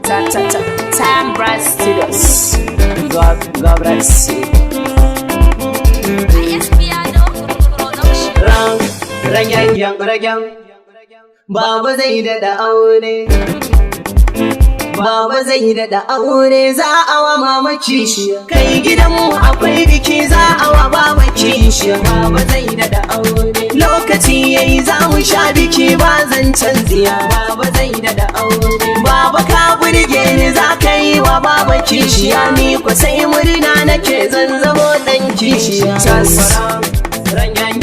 Time Brass Studios. God bless you. Ragen Baba zai daɗa aure. Baba zai daɗa aure, za a wa mama kishiya. Kai gidanmu akwai biki, za a wa baba kishiya. Baba zai daɗa aure. Lokaci yayi za mu sha biki, ba zancen tsiya. Baba zai daɗa aure. Baba ka burge ni, za ka yi wa baba kishiya. Ni ko sai murna nake, zan zamo ɗan kishiya.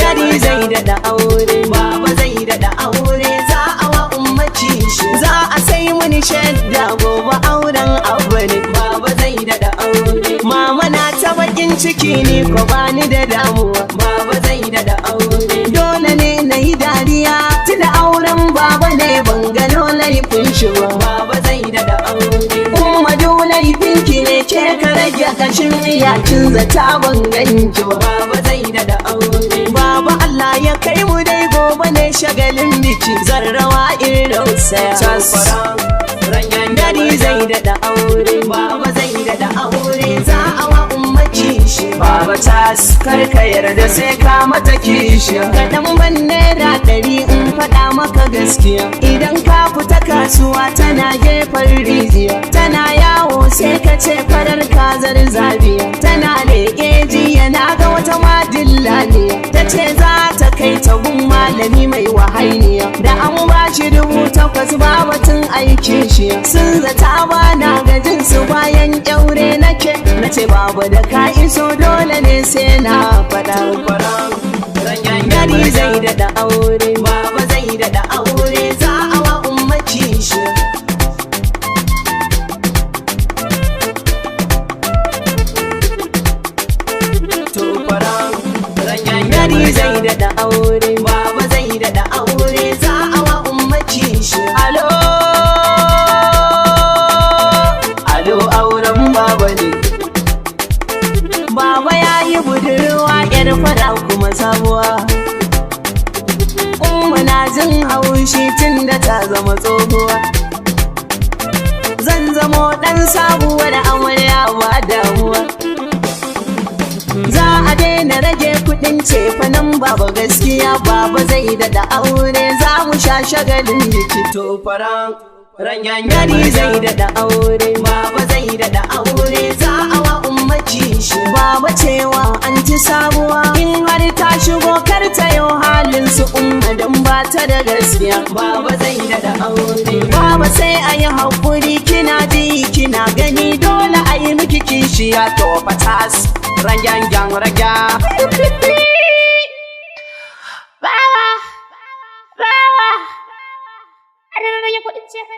Dari zai daɗa aure. Baba zai daɗa aure, za a wa umma kishiya. Za a sai muni shadda, gobe auren aure. Baba zai daɗa aure. Mama na ta bakin ciki, ni ko bani da damuwa. Baba zai daɗa aure. Dole ne na yi dariya, tunda auren baba ne, ban gano laifin shi ba. Baba zai daɗa aure. Umma dole laifinki ne, ke ka rage kashin miya, kin zata ban ganki ba. Baba zai daɗa aure. Baba Allah ya kai mu dai, gobe ne shagalin biki, zan rawa in rausaya. Dari zai daɗa aure. Baba zai daɗa aure, za a wa umma kishi. Baba tas karka yarda sai ka mata kishi. Kaɗan ban naira 100 in faɗa maka gaskiya. Idan ka fita kasuwa tana gefen rijiya, tana yawo sai ka ce farar kazar zabiya. Tana leƙe jiya na ga wata madillaniya, ta ce za ta kai ta gun malami mai wahainiya. Da an ba shi 8,000 ba batun aikin shi. Sun zata ba na gajin su, bayan ƙyaure nake. Na ce baba da ka iso dole ne sai na faɗa. Dari zai daɗa aure. Baba zai daɗa aure, za a wa umma kishi. Dari zai daɗa aure. Baba zai daɗa aure, za a wa umma kishi. Alo auren baba ne. Baba ya yi budurwa, 'yar fara kuma sabuwa. Umma na jin haushi tun da ta zama tsohuwa. Zan zamo ɗan sabuwa da amarya ba damuwa. Za a daina rage kuɗin cefanen baba gaskiya. Baba zai daɗa aure, za mu sha shagalin biki. To faran Dari zai daɗa aure. Baba zai daɗa aure, za a wa umma kishi. Baba cewa an ci sabuwa, in har ta shigo kar ta yau halin su umma, don ba ta da gaskiya. Baba zai daɗa aure. Baba sai a yi haƙuri, kina ji kina gani, dole a yi miki kishiya. To fatas ragen raga. Baba, a rarrage kuɗin cefa.